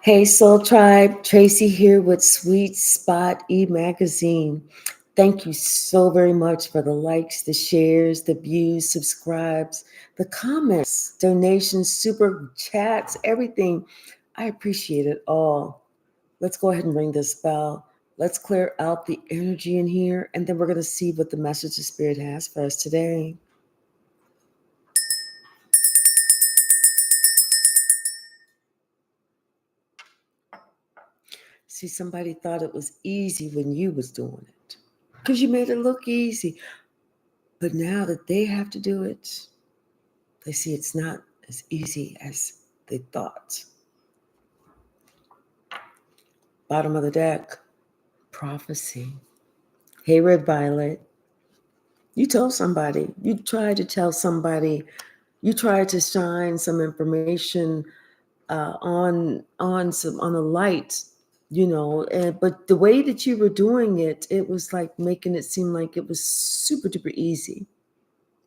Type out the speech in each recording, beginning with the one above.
Hey, Soul Tribe, Tracy here with Sweet Spot e-magazine. Thank you so very much for the likes, the shares, the views, subscribes, the comments, donations, super chats, everything. I appreciate it all. Let's go ahead and ring this bell. Let's clear out the energy in here, and then we're going to see what the message of Spirit has for us today. See, somebody thought it was easy when you was doing it because you made it look easy. But now that they have to do it, they see it's not as easy as they thought. Bottom of the deck, prophecy. Hey, Red Violet, you told somebody, you tried to tell somebody, you tried to shine some information on a light, but the way that you were doing it, it was like making it seem like it was super duper easy.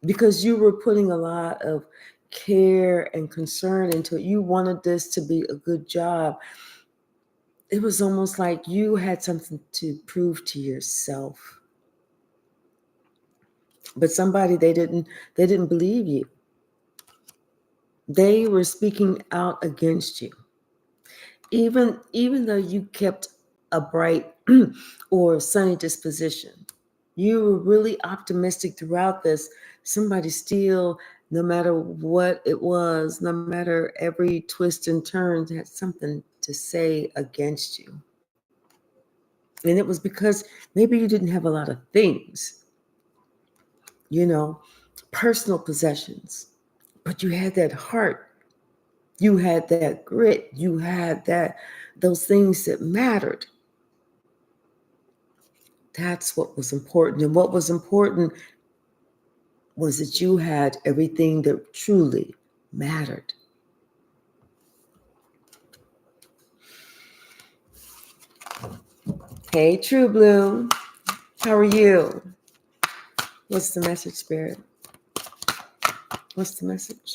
Because you were putting a lot of care and concern into it. You wanted this to be a good job. It was almost like you had something to prove to yourself. But somebody they didn't believe you. They were speaking out against you. Even though you kept a bright or sunny disposition, you were really optimistic throughout this. Somebody still, no matter what it was, no matter every twist and turn, had something to say against you. And it was because maybe you didn't have a lot of things, you know, personal possessions, but you had that heart. You had that grit. You had those things that mattered. That's what was important. And what was important was that you had everything that truly mattered. Hey, True Blue, how are you? What's the message, Spirit? What's the message?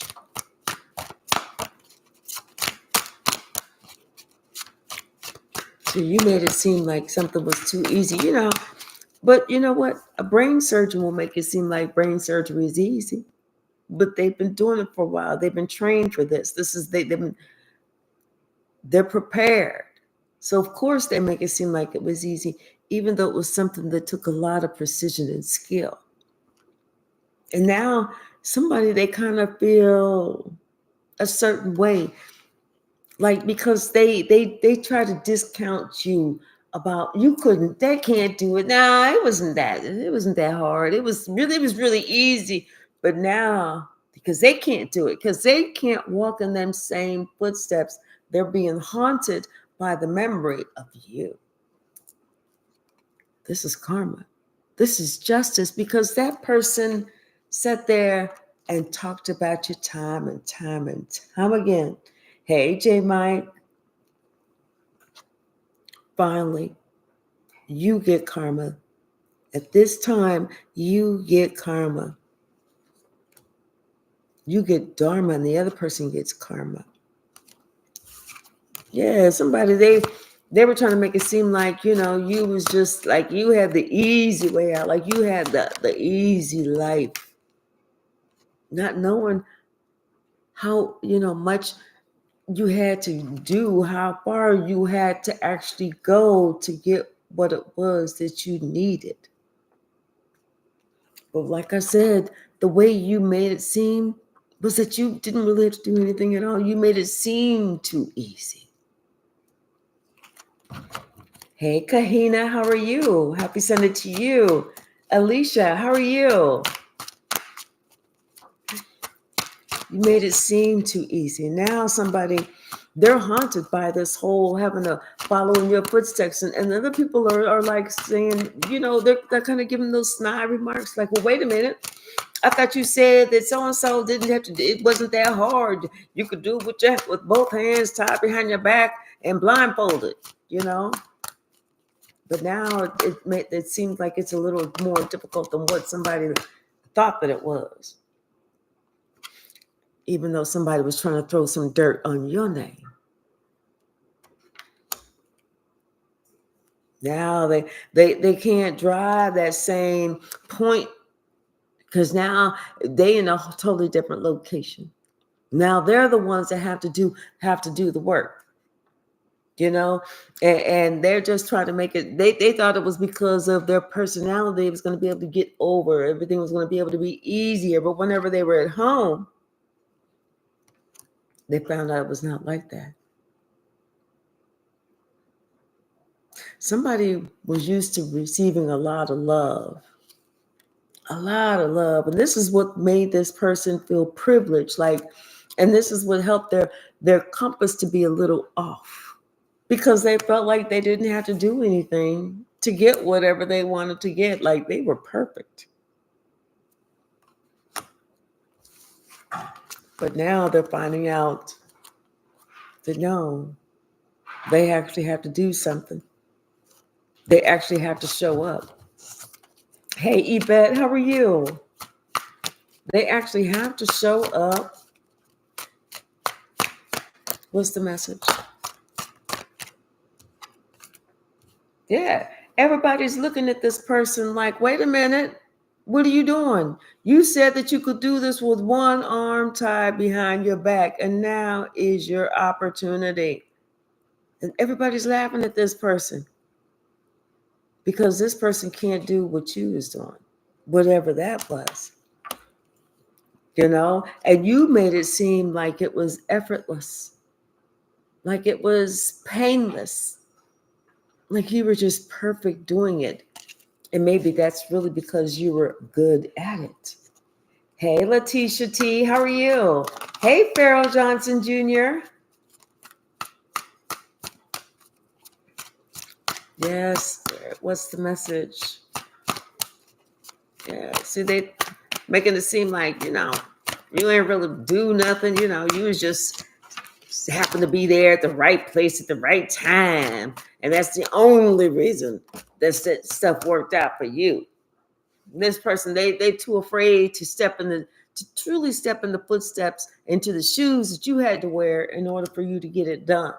So you made it seem like something was too easy. But you know what? A brain surgeon will make it seem like brain surgery is easy. But they've been doing it for a while. They've been trained for this. They're prepared. So of course they make it seem like it was easy, even though it was something that took a lot of precision and skill. And now somebody, they kind of feel a certain way, like because they try to discount you about they can't do it. Nah, it wasn't that hard. It was really easy. But now, because they can't do it, because they can't walk in them same footsteps, they're being haunted by the memory of you. This is karma. This is justice, because that person sat there and talked about you time and time and time again. Hey, J Mike, finally, you get karma. At this time, you get karma. You get dharma, and the other person gets karma. Yeah, somebody, they were trying to make it seem like, you was just like you had the easy way out, like you had the easy life, not knowing how much you had to do, how far you had to actually go to get what it was that you needed. But like I said, the way you made it seem was that you didn't really have to do anything at all. You made it seem too easy. Hey, Kahina, how are you? Happy Sunday to you. Alicia, how are you? You made it seem too easy. Now somebody, they're haunted by this whole having to follow in your footsteps. And other people are like saying, they're kind of giving those snide remarks like, well, wait a minute. I thought you said that so-and-so didn't have to, it wasn't that hard. You could do it with both hands tied behind your back and blindfolded, But now it seems like it's a little more difficult than what somebody thought that it was. Even though somebody was trying to throw some dirt on your name. Now they can't drive that same point because now they in a totally different location. Now they're the ones that have to do the work, you know, and they're just trying to make it. They thought it was because of their personality, it was going to be able to get over. Everything was going to be able to be easier. But whenever they were at home, they found out it was not like that. Somebody was used to receiving a lot of love, and this is what made this person feel privileged. Like, and this is what helped their compass to be a little off because they felt like they didn't have to do anything to get whatever they wanted to get. Like they were perfect. But now they're finding out that no, they actually have to do something. They actually have to show up. Hey, Yvette, how are you? They actually have to show up. What's the message? Yeah, everybody's looking at this person like, wait a minute, what are you doing? You said that you could do this with one arm tied behind your back, and now is your opportunity. And everybody's laughing at this person because this person can't do what you was doing, whatever that was, you know? And you made it seem like it was effortless, like it was painless, like you were just perfect doing it. And maybe that's really because you were good at it. Hey, Letitia T, how are you? Hey, Farrell Johnson Jr. Yes, what's the message? Yeah, see, they making it seem like, you ain't really do nothing. You was just happen to be there at the right place at the right time. And that's the only reason that stuff worked out for you. This person, they too afraid to truly step in the footsteps into the shoes that you had to wear in order for you to get it done.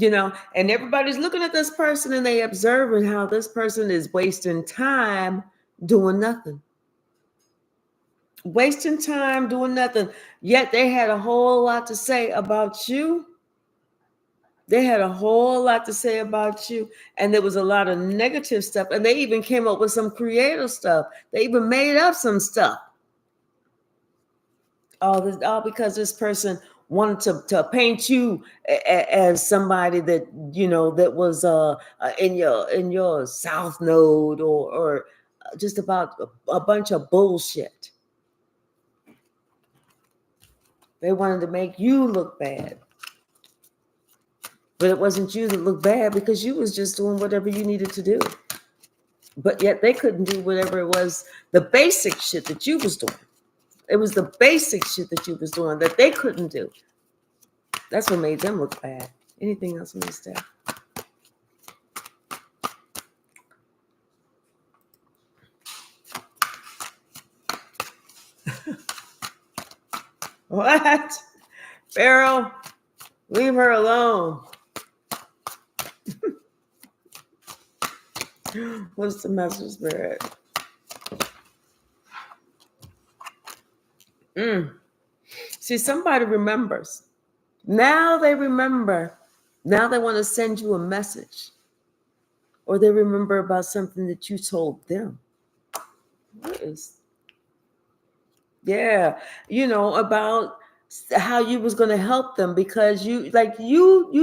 And everybody's looking at this person and they observing how this person is wasting time doing nothing. Wasting time doing nothing. Yet they had a whole lot to say about you. They had a whole lot to say about you. And there was a lot of negative stuff. And they even came up with some creative stuff. They even made up some stuff. All because this person wanted to paint you as somebody that, that was in your south node or just about a bunch of bullshit. They wanted to make you look bad. But it wasn't you that looked bad because you was just doing whatever you needed to do. But yet they couldn't do whatever it was, the basic shit that you was doing. It was the basic shit that you was doing that they couldn't do. That's what made them look bad. Anything else on this stuff? What? Pharaoh, leave her alone. What's the message, Spirit? See, somebody remembers. Now they remember. Now they want to send you a message. Or they remember about something that you told them. What is? Yeah, about how you was going to help them because you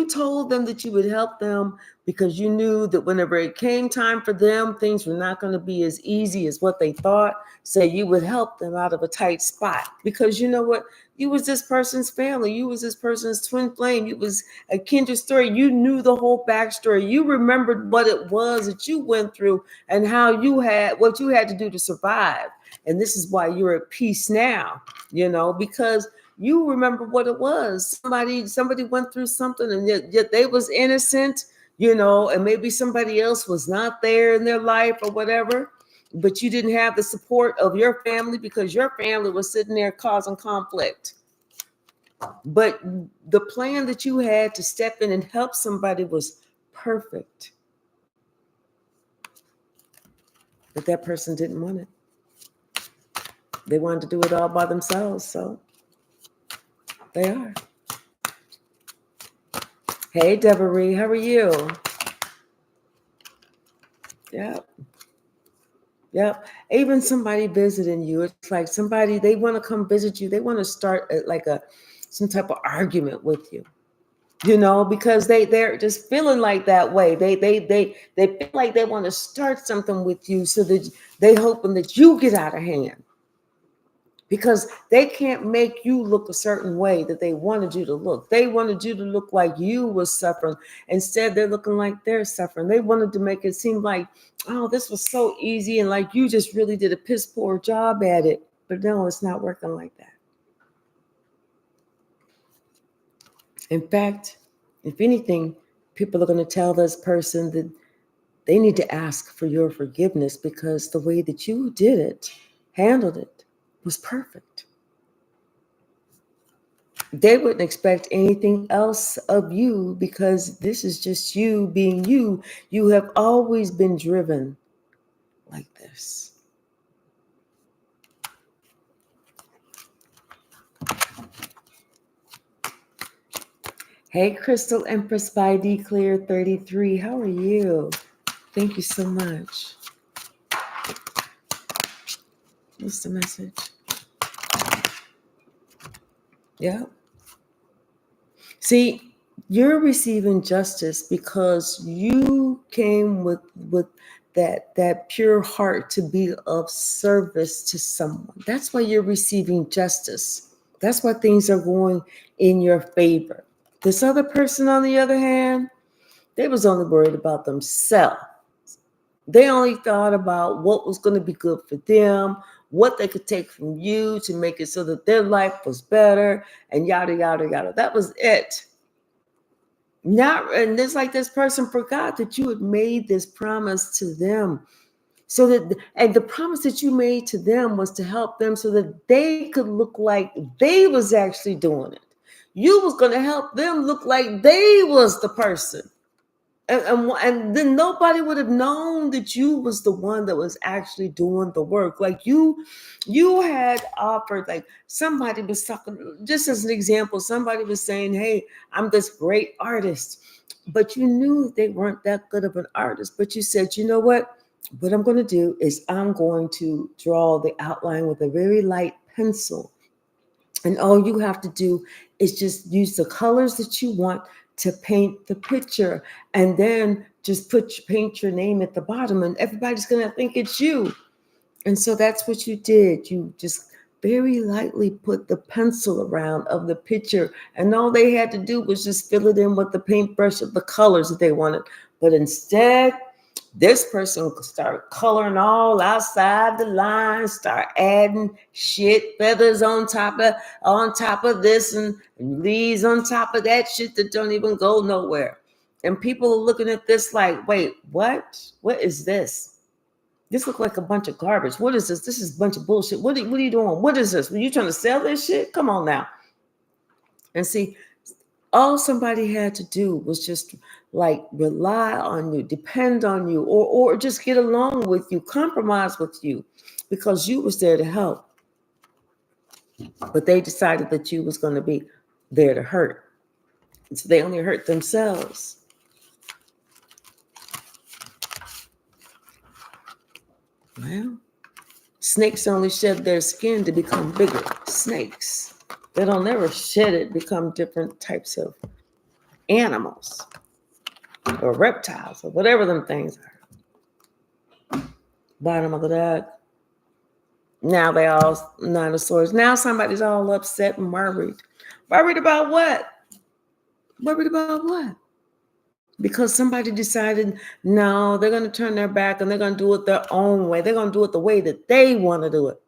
told them that you would help them because you knew that whenever it came time for them, things were not going to be as easy as what they thought. So you would help them out of a tight spot because you know what? You was this person's family. You was this person's twin flame. You was a kindred story. You knew the whole backstory. You remembered what it was that you went through and how what you had to do to survive. And this is why you're at peace now, because you remember what it was. Somebody went through something and yet they was innocent, and maybe somebody else was not there in their life or whatever, but you didn't have the support of your family because your family was sitting there causing conflict. But the plan that you had to step in and help somebody was perfect. But that person didn't want it. They wanted to do it all by themselves, so they are. Hey, Deborah, how are you? Yep. Yep. Even somebody visiting you, it's like somebody, they want to come visit you. They want to start like some type of argument with you, because they're just feeling like that way. They feel like they want to start something with you so that they hoping that you get out of hand. Because they can't make you look a certain way that they wanted you to look. They wanted you to look like you was suffering. Instead, they're looking like they're suffering. They wanted to make it seem like, oh, this was so easy and like you just really did a piss poor job at it. But no, it's not working like that. In fact, if anything, people are going to tell this person that they need to ask for your forgiveness because the way that you did it, handled it, was perfect. They wouldn't expect anything else of you because this is just you being you. You have always been driven like this. Hey, Crystal Empress by Declare 33. How are you? Thank you so much. What's the message? Yeah. See, you're receiving justice because you came with that pure heart to be of service to someone. That's why you're receiving justice. That's why things are going in your favor. This other person, on the other hand, they was only worried about themselves. They only thought about what was going to be good for them, what they could take from you to make it so that their life was better, and yada, yada, yada. That was it. And it's like this person forgot that you had made this promise to them. And the promise that you made to them was to help them so that they could look like they was actually doing it. You was going to help them look like they was the person. And then nobody would have known that you was the one that was actually doing the work. Like you had offered, like somebody was talking, just as an example, somebody was saying, hey, I'm this great artist, but you knew they weren't that good of an artist. But you said, you know what I'm going to do is I'm going to draw the outline with a very light pencil. And all you have to do is just use the colors that you want to paint the picture, and then just paint your name at the bottom, and everybody's going to think it's you. And so that's what you did. You just very lightly put the pencil around of the picture, and all they had to do was just fill it in with the paintbrush of the colors that they wanted. But instead, this person started coloring all outside the line, start adding shit, feathers on top of this and leaves on top of that shit that don't even go nowhere. And people are looking at this like, wait, what? What is this? This looks like a bunch of garbage. What is this? This is a bunch of bullshit. What are you doing? What is this? Were you trying to sell this shit? Come on now. And see, all somebody had to do was just like rely on you, depend on you, or just get along with you, compromise with you, because you was there to help. But they decided that you was going to be there to hurt. And so they only hurt themselves. Well, snakes only shed their skin to become bigger snakes. They don't ever shed it, become different types of animals or reptiles or whatever them things are. Bottom of the deck. Now they all Nine of Swords. Now somebody's all upset and worried. Worried about what? Worried about what? Because somebody decided, no, they're going to turn their back and they're going to do it their own way. They're going to do it the way that they want to do it.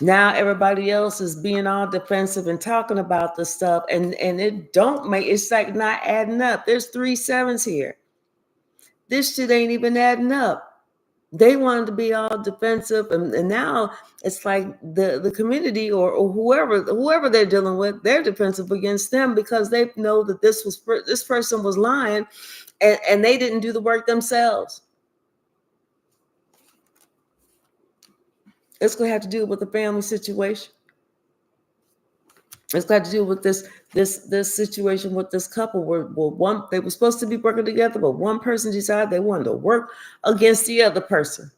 Now everybody else is being all defensive and talking about the stuff, and it's like not adding up. There's 3 sevens here. This shit ain't even adding up. They wanted to be all defensive, and now it's like the community or whoever they're dealing with, they're defensive against them because they know that this person was lying, and they didn't do the work themselves. It's going to have to deal with the family situation. It's got to do with this situation with this couple where one they were supposed to be working together, but one person decided they wanted to work against the other person.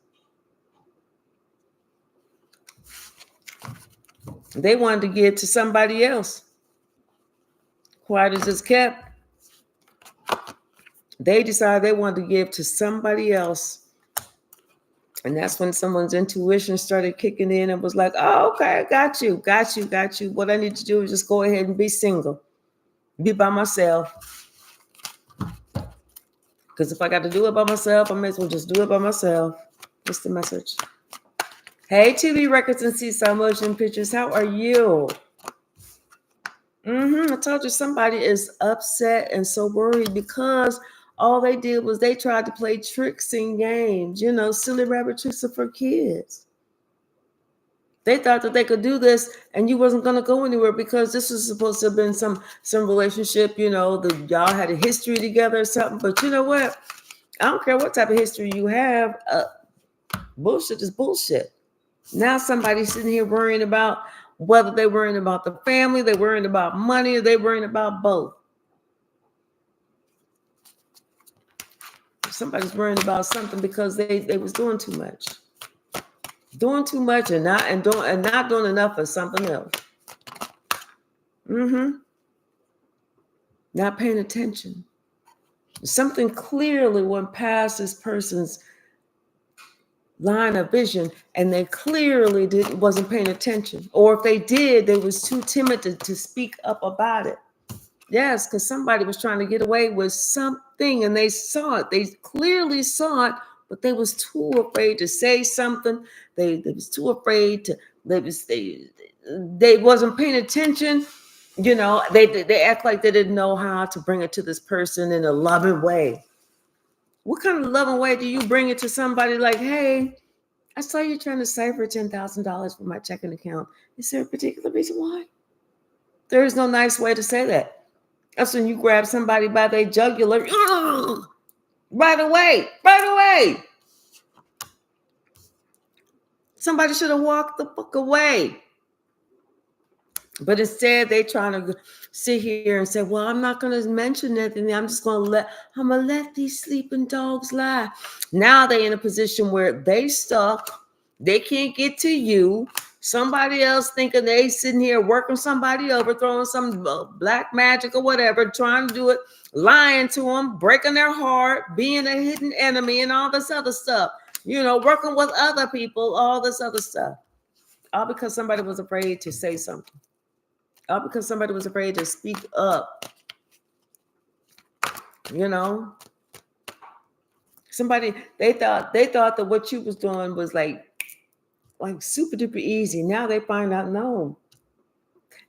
They wanted to give to somebody else. Quiet as it's kept. They decided they wanted to give to somebody else. And that's when someone's intuition started kicking in and was like, oh, okay, I got you. What I need to do is just go ahead and be single, be by myself. Because if I got to do it by myself, I may as well just do it by myself. What's the message? Hey, TV Records and Seesaw Motion Pictures, how are you? I told you somebody is upset and so worried because all they did was they tried to play tricks and games, silly rabbit tricks are for kids. They thought that they could do this and you wasn't going to go anywhere because this was supposed to have been some relationship, y'all had a history together or something. But you know what? I don't care what type of history you have. Bullshit is bullshit. Now somebody's sitting here worrying about whether they're worrying about the family, they're worrying about money, or they're worrying about both. Somebody's worrying about something because they was doing too much. Doing too much and not doing enough for something else. Not paying attention. Something clearly went past this person's line of vision and they clearly wasn't paying attention. Or if they did, they was too timid to speak up about it. Yes, because somebody was trying to get away with something and they saw it. They clearly saw it, but they was too afraid to say something. They was too afraid to, they wasn't paying attention. They act like they didn't know how to bring it to this person in a loving way. What kind of loving way do you bring it to somebody like, hey, I saw you trying to cipher $10,000 for my checking account. Is there a particular reason why? There is no nice way to say that. That's when you grab somebody by their jugular. Right away. Somebody should have walked the fuck away. But instead, they trying to sit here and say, well, I'm not going to mention anything. I'm going to let these sleeping dogs lie. Now they're in a position where they stuck. They can't get to you. Somebody else thinking they sitting here working somebody over, throwing some black magic or whatever, trying to do it, lying to them, breaking their heart, being a hidden enemy and all this other stuff. Working with other people, all this other stuff. All because somebody was afraid to say something. All because somebody was afraid to speak up. Somebody, they thought that what you was doing was like super duper easy. Now they find out no.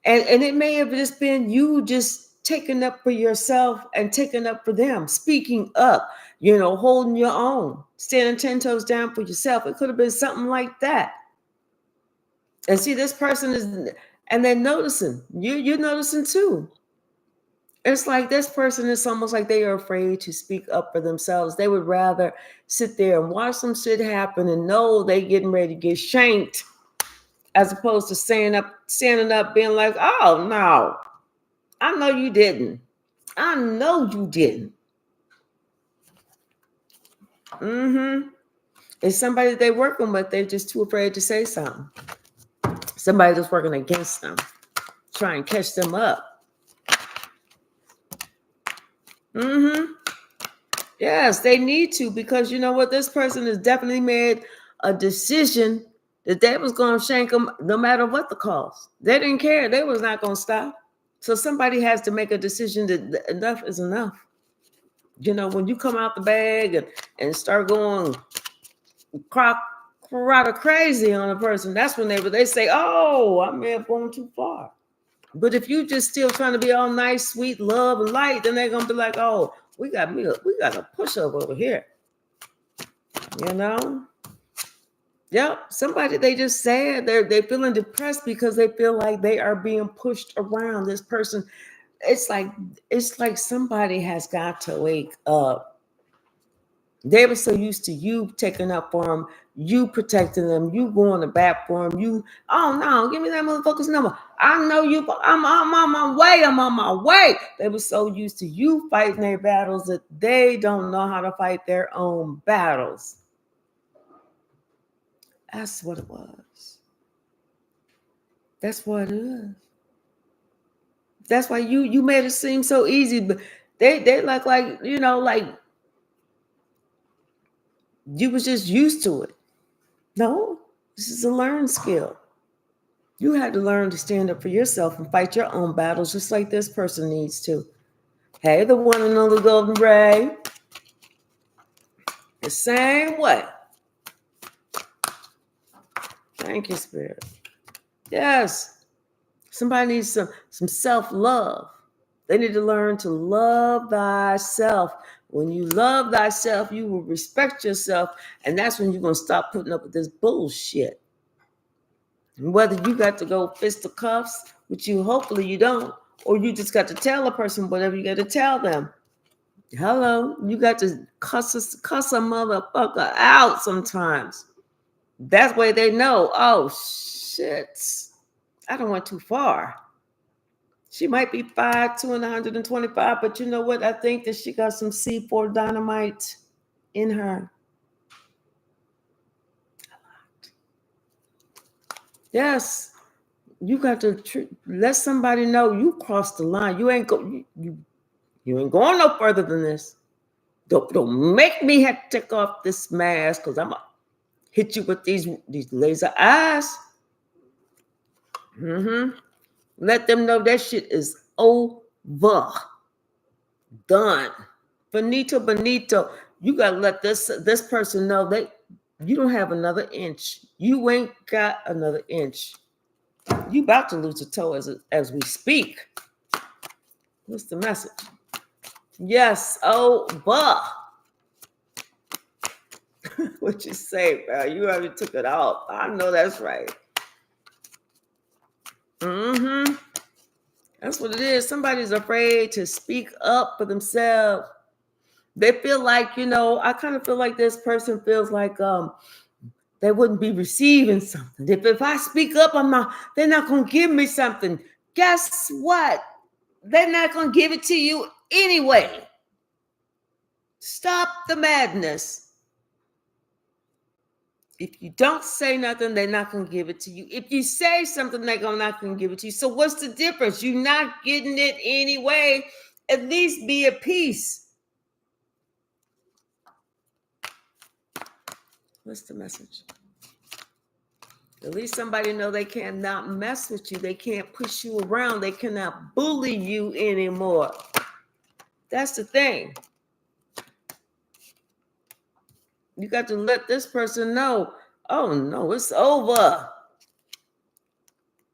And it may have just been you just taking up for yourself and taking up for them, speaking up, holding your own, standing 10 toes down for yourself. It could have been something like that. And see, this person is, and they're noticing, you're noticing too. It's like this person is almost like they are afraid to speak up for themselves. They would rather sit there and watch some shit happen and know they getting ready to get shanked, as opposed to standing up, being like, oh no, I know you didn't. I know you didn't. It's somebody they're working with. They're just too afraid to say something. Somebody that's working against them, try and catch them up. Yes, they need to, because you know what? This person has definitely made a decision that they was going to shank them no matter what the cost. They didn't care. They was not going to stop. So somebody has to make a decision that enough is enough. When you come out the bag and start going rather crazy on a person, that's when they say, oh, I may have gone too far. But if you just still trying to be all nice, sweet, love, and light, then they're gonna be like, oh, we got a pushover over here. Yep. Somebody, they just sad. They're feeling depressed because they feel like they are being pushed around. This person, it's like somebody has got to wake up. They were so used to you taking up for them you protecting them, you going to bat for them, you, oh no, give me that motherfucker's number. I know you, I'm on my way. They were so used to you fighting their battles that they don't know how to fight their own battles. That's what it was. That's what it is. That's why you made it seem so easy, but they like like you was just used to it. No, this is a learned skill. You had to learn to stand up for yourself and fight your own battles just like this person needs to. Hey, the one and only Golden Ray. The same way. Thank you, Spirit. Yes. Somebody needs some self-love. They need to learn to love thyself. When you love thyself, you will respect yourself, and that's when you're going to stop putting up with this bullshit. And whether you got to go fisticuffs, which you hopefully you don't, or you just got to tell a person whatever you got to tell them. Hello, you got to cuss a motherfucker out sometimes. That way they know, oh shit, I done went too far. She might be 5'2" and 125, but you know what? I think that she got some C4 dynamite in her. Yes, you got to let somebody know you crossed the line. You ain't you ain't going no further than this. Don't make me have to take off this mask because I'm gonna hit you with these laser eyes. Let them know that shit is over. Done. Finito bonito. You gotta let this person know that you don't have another inch. You ain't got another inch. You about to lose a toe as we speak. What's the message? Yes, over. What you say, bro? You already took it off. I know that's right. That's what it is. Somebody's afraid to speak up for themselves. They feel like, I kind of feel like this person feels like they wouldn't be receiving something. If I speak up, they're not gonna give me something. Guess what? They're not gonna give it to you anyway. Stop the madness. If you don't say nothing, they're not going to give it to you. If you say something, they're not going to give it to you. So what's the difference? You're not getting it anyway. At least be at peace. What's the message? At least somebody know they cannot mess with you. They can't push you around. They cannot bully you anymore. That's the thing. You got to let this person know, oh no, it's over.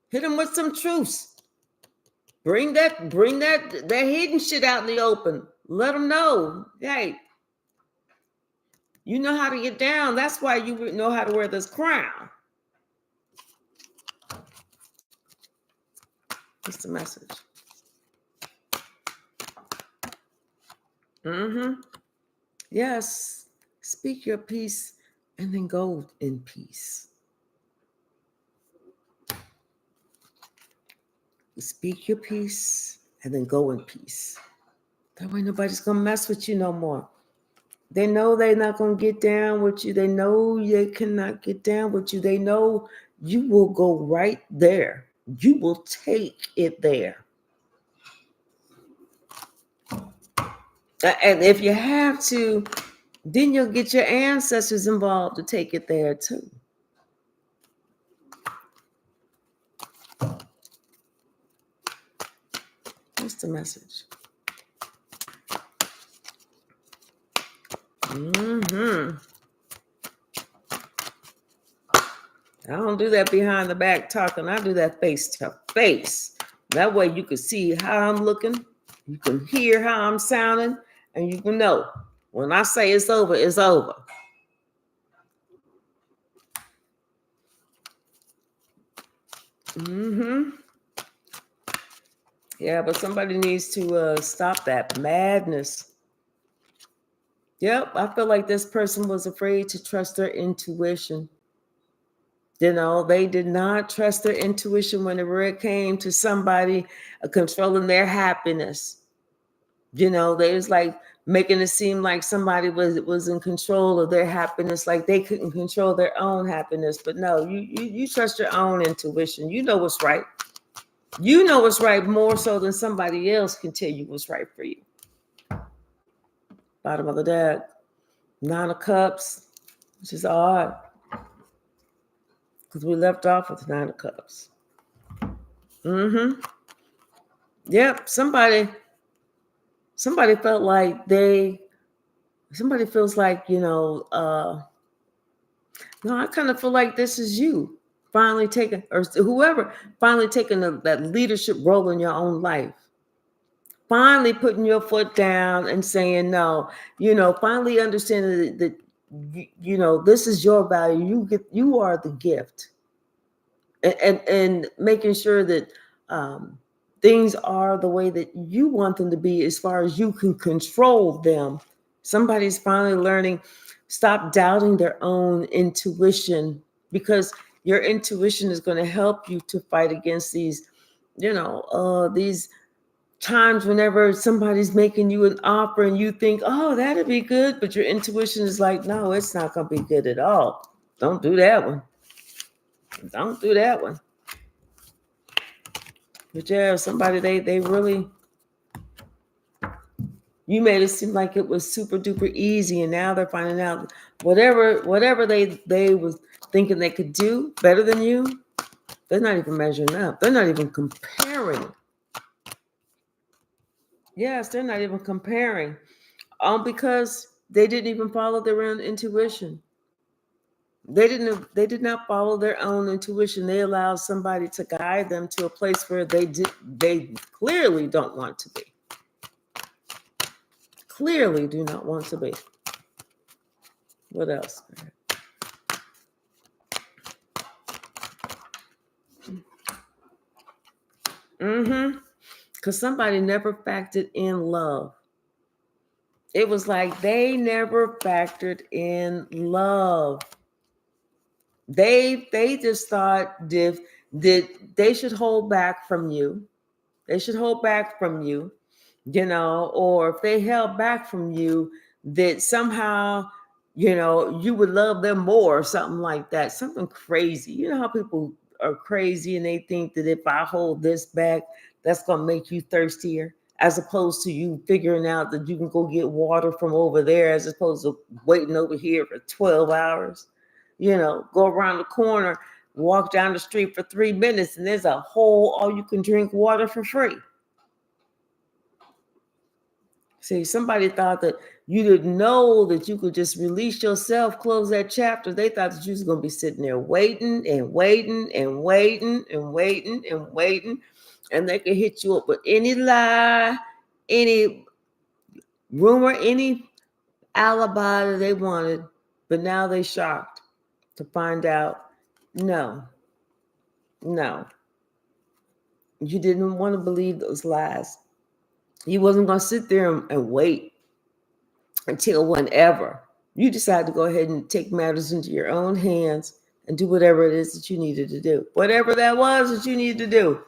Hit them with some truths. Bring that hidden shit out in the open. Let them know, hey, you know how to get down. That's why you know how to wear this crown. What's the message? Yes. Speak your peace and then go in peace. Speak your peace and then go in peace. That way nobody's going to mess with you no more. They know they're not going to get down with you. They know they cannot get down with you. They know you will go right there. You will take it there. And if you have to, then you'll get your ancestors involved to take it there too. What's the message? I don't do that behind the back talking. I do that face to face. That way you can see how I'm looking. You can hear how I'm sounding. And you can know when I say it's over, it's over. Yeah, but somebody needs to stop that madness. Yep, I feel like this person was afraid to trust their intuition. You know, they did not trust their intuition whenever it came to somebody controlling their happiness. You know, they was like making it seem like somebody was in control of their happiness, like they couldn't control their own happiness. But no, you trust your own intuition. You know what's right. You know what's right more so than somebody else can tell you what's right for you. Bottom of the deck, 9 of Cups, which is odd because we left off with 9 of Cups. Yep, somebody felt like somebody feels like, no, I kind of feel like this is you finally taking, or whoever finally taking that leadership role in your own life. Finally putting your foot down and saying no, finally understanding that this is your value. You are the gift, and making sure that things are the way that you want them to be as far as you can control them. Somebody's finally learning, stop doubting their own intuition, because your intuition is going to help you to fight against these times whenever somebody's making you an offer and you think, oh, that'd be good, but your intuition is like, no, it's not going to be good at all. Don't do that one. Don't do that one. But yeah, somebody, they really, you made it seem like it was super duper easy, and now they're finding out whatever they was thinking they could do better than you, they're not even measuring up. They're not even comparing. Yes, they're not even comparing. Because they didn't even follow their own intuition. They did not follow their own intuition. They allowed somebody to guide them to a place where they clearly don't want to be. Clearly do not want to be. What else? Because somebody never factored in love. It was like they never factored in love. They just thought that they should hold back from you. They should hold back from you, or if they held back from you, that somehow, you would love them more or something like that. Something crazy. You know how people are crazy and they think that if I hold this back, that's going to make you thirstier, as opposed to you figuring out that you can go get water from over there, as opposed to waiting over here for 12 hours. Go around the corner, walk down the street for 3 minutes, and there's a whole all you can drink water for free. See, somebody thought that you didn't know that you could just release yourself, close that chapter. They thought that you was going to be sitting there waiting and waiting and waiting and waiting and waiting. And they could hit you up with any lie, any rumor, any alibi that they wanted. But now they shocked to find out, no, you didn't want to believe those lies. You wasn't going to sit there and wait until whenever. You decided to go ahead and take matters into your own hands and do whatever it is that you needed to do. Whatever that was that you needed to do.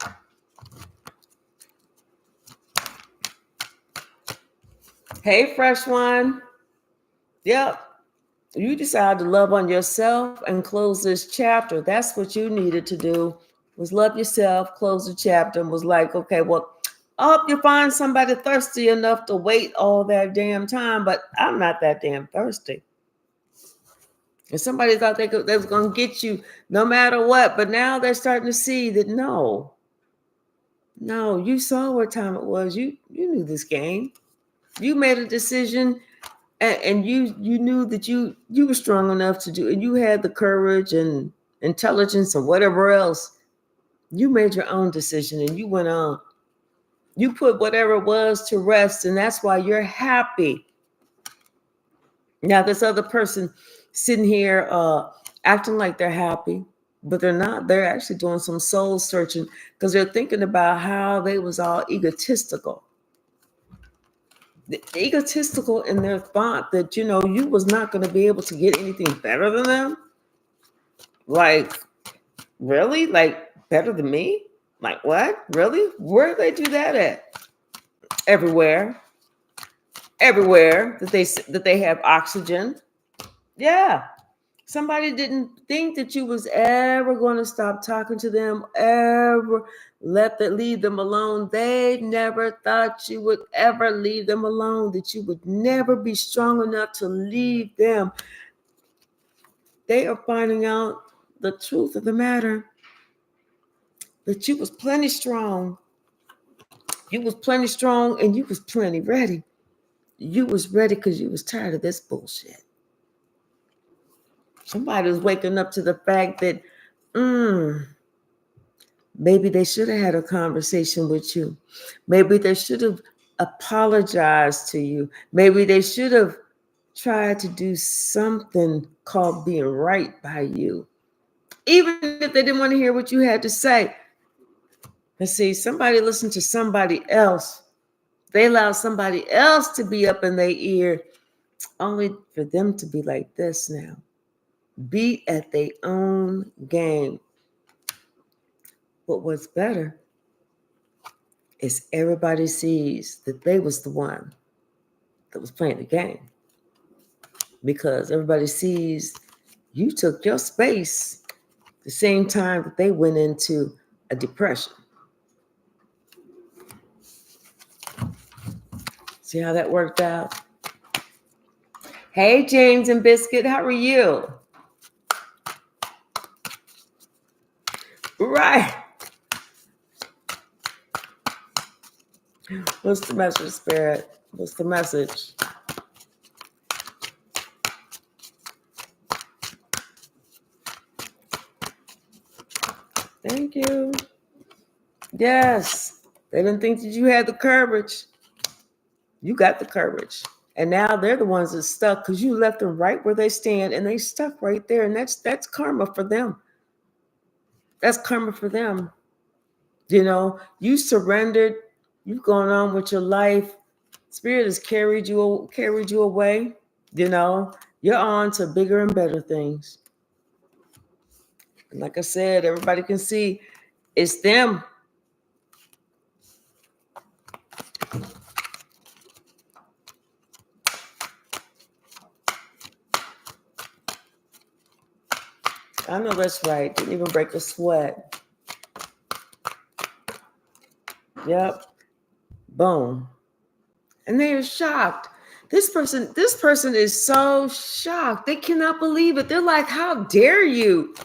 Hey, fresh one. Yep. You decided to love on yourself and close this chapter. That's what you needed to do, was love yourself, close the chapter, and was like, okay, well, I hope you find somebody thirsty enough to wait all that damn time, but I'm not that damn thirsty. And somebody thought they was going to get you no matter what, but now they're starting to see that no, you saw what time it was. You knew this game. You made a decision, and you knew that you were strong enough to do it. You had the courage and intelligence and whatever else. You made your own decision and you went on. You put whatever it was to rest, and that's why you're happy. Now, this other person sitting here acting like they're happy, but they're not. They're actually doing some soul searching because they're thinking about how they was all egotistical. egotistical in their thought that, you was not going to be able to get anything better than them. Like, really? Like, better than me? Like, what? Really? Where do they do that at? Everywhere. Everywhere that they have oxygen. Yeah. Somebody didn't think that you was ever going to stop talking to them, ever leave them alone. They never thought you would ever leave them alone, that you would never be strong enough to leave them. They are finding out the truth of the matter, that you was plenty strong. You was plenty strong and you was plenty ready. You was ready because you was tired of this bullshit. Somebody was waking up to the fact that, maybe they should have had a conversation with you. Maybe they should have apologized to you. Maybe they should have tried to do something called being right by you. Even if they didn't want to hear what you had to say. And see, somebody listened to somebody else. They allowed somebody else to be up in their ear, only for them to be like this now. Be at their own game. But what's better is everybody sees that they was the one that was playing the game. Because everybody sees you took your space the same time that they went into a depression. See how that worked out? Hey, James and Biscuit, how are you? Right. What's the message, Spirit? What's the message? Thank you. Yes. They didn't think that you had the courage. You got the courage. And now they're the ones that stuck because you left them right where they stand and they stuck right there. And that's karma for them. That's karma for them. You surrendered. You've gone on with your life. Spirit has carried you away. You're on to bigger and better things. And like I said, everybody can see it's them. I know that's right. Didn't even break a sweat. Yep. Boom. And they are shocked. This person is so shocked. They cannot believe it. They're like, how dare you?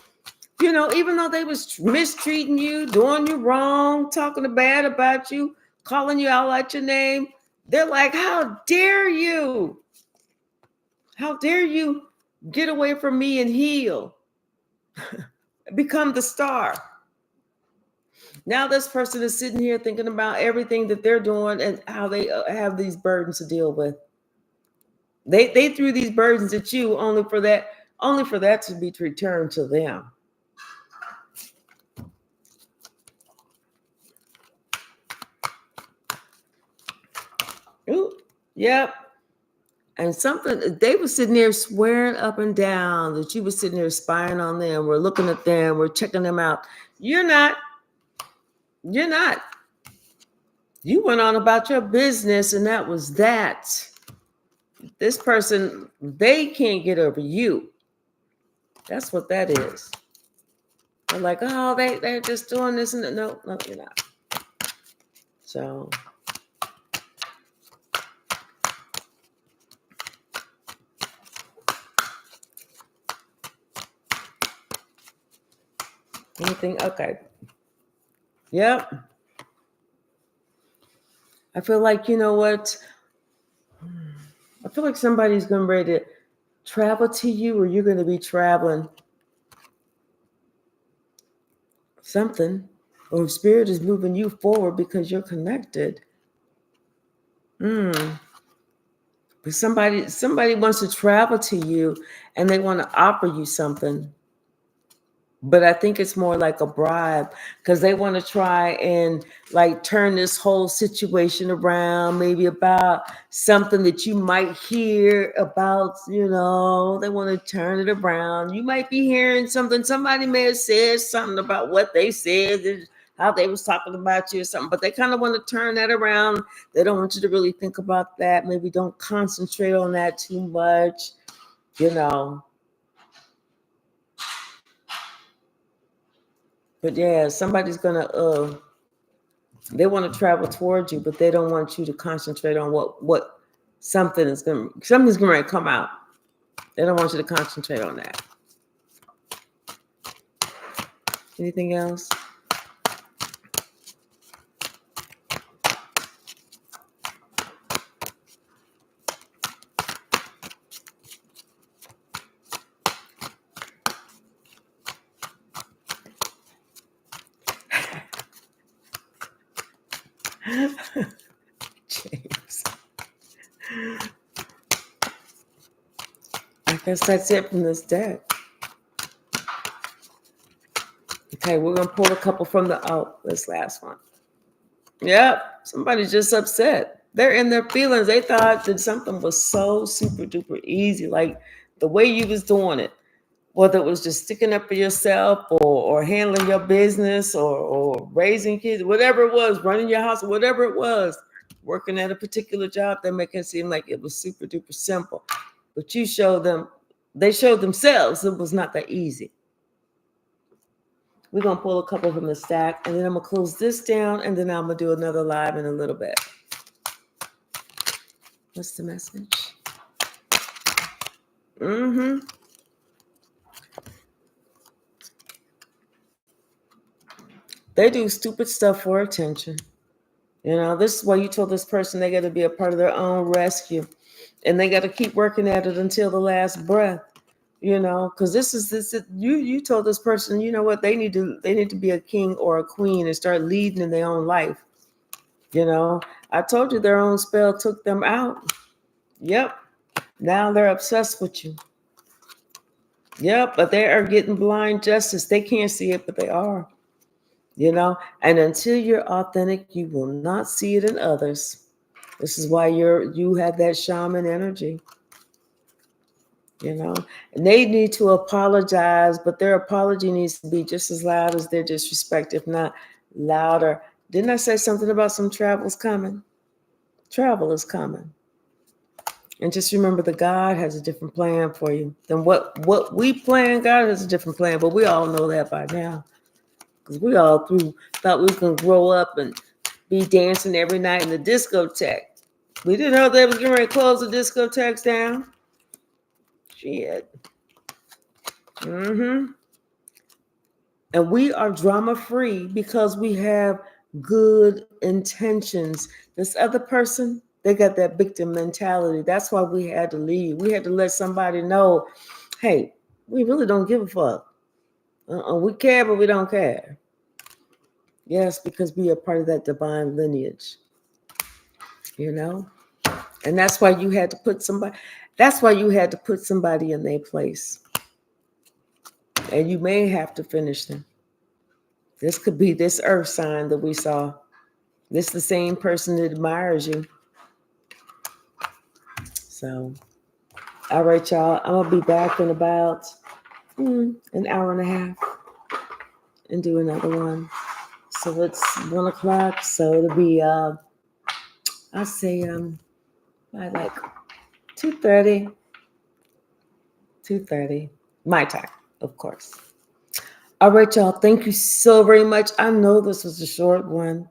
Even though they was mistreating you, doing you wrong, talking bad about you, calling you out at your name, they're like, how dare you? How dare you get away from me and heal? Become the star. Now this person is sitting here thinking about everything that they're doing and how they have these burdens to deal with. They threw these burdens at you only for that to be returned to them. Ooh, yep. And something, they were sitting there swearing up and down that you were sitting there spying on them. We're looking at them. We're checking them out. You're not. You're not. You went on about your business and that was that. This person, they can't get over you. That's what that is. They're like, oh, they're just doing this and that. No, you're not. So anything? Okay. Yep. I feel like, you know what? I feel like somebody's going to be ready to travel to you, or you're going to be traveling something, or spirit is moving you forward because you're connected. But somebody wants to travel to you and they want to offer you something. But I think it's more like a bribe because they want to try and like turn this whole situation around, maybe about something that you might hear about, they want to turn it around. You might be hearing something, somebody may have said something about what they said, how they was talking about you or something, but they kind of want to turn that around. They don't want you to really think about that. Maybe don't concentrate on that too much, you know. But yeah, somebody's gonna they want to travel towards you, but they don't want you to concentrate on what something's gonna come out. They don't want you to concentrate on that. Anything else? James. I guess that's it from this deck. Okay, we're gonna pull a couple from this last one. Yep, somebody's just upset. They're in their feelings. They thought that something was so super duper easy, like the way you was doing it, whether it was just sticking up for yourself or handling your business or raising kids, whatever it was, running your house, whatever it was, working at a particular job, they make it seem like it was super duper simple. But they showed themselves it was not that easy. We're going to pull a couple from the stack, and then I'm going to close this down, and then I'm going to do another live in a little bit. What's the message? They do stupid stuff for attention. This is why you told this person they got to be a part of their own rescue, and they got to keep working at it until the last breath. Because you told this person, you know what, they need to be a king or a queen and start leading in their own life. I told you their own spell took them out. Yep. Now they're obsessed with you. Yep, but they are getting blind justice. They can't see it, but they are. And until you're authentic, you will not see it in others. This is why you have that shaman energy. And they need to apologize, but their apology needs to be just as loud as their disrespect, if not louder. Didn't I say something about some travel's coming? Travel is coming. And just remember that God has a different plan for you than what we plan. God has a different plan, but we all know that by now. Because we all thought we was going to grow up and be dancing every night in the discotheque. We didn't know they was getting ready to close the discotheques down. Shit. And we are drama free because we have good intentions. This other person, they got that victim mentality. That's why we had to leave. We had to let somebody know, hey, we really don't give a fuck. We care, but we don't care. Yes, because we are part of that divine lineage. And that's why you had to put somebody in their place. And you may have to finish them. This could be this earth sign that we saw. This is the same person that admires you. So, all right, y'all. I'm going to be back in about an hour and a half and do another one. So it's 1 o'clock. So it'll be, I'll say, by like 2:30. 2:30. My time, of course. All right, y'all. Thank you so very much. I know this was a short one,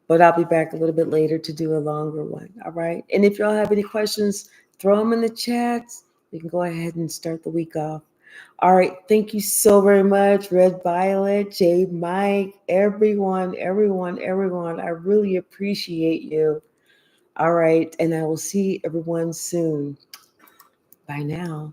but I'll be back a little bit later to do a longer one. All right. And if y'all have any questions, throw them in the chats. We can go ahead and start the week off. All right. Thank you so very much, Red Violet, Jade, Mike, everyone. I really appreciate you. All right. And I will see everyone soon. Bye now.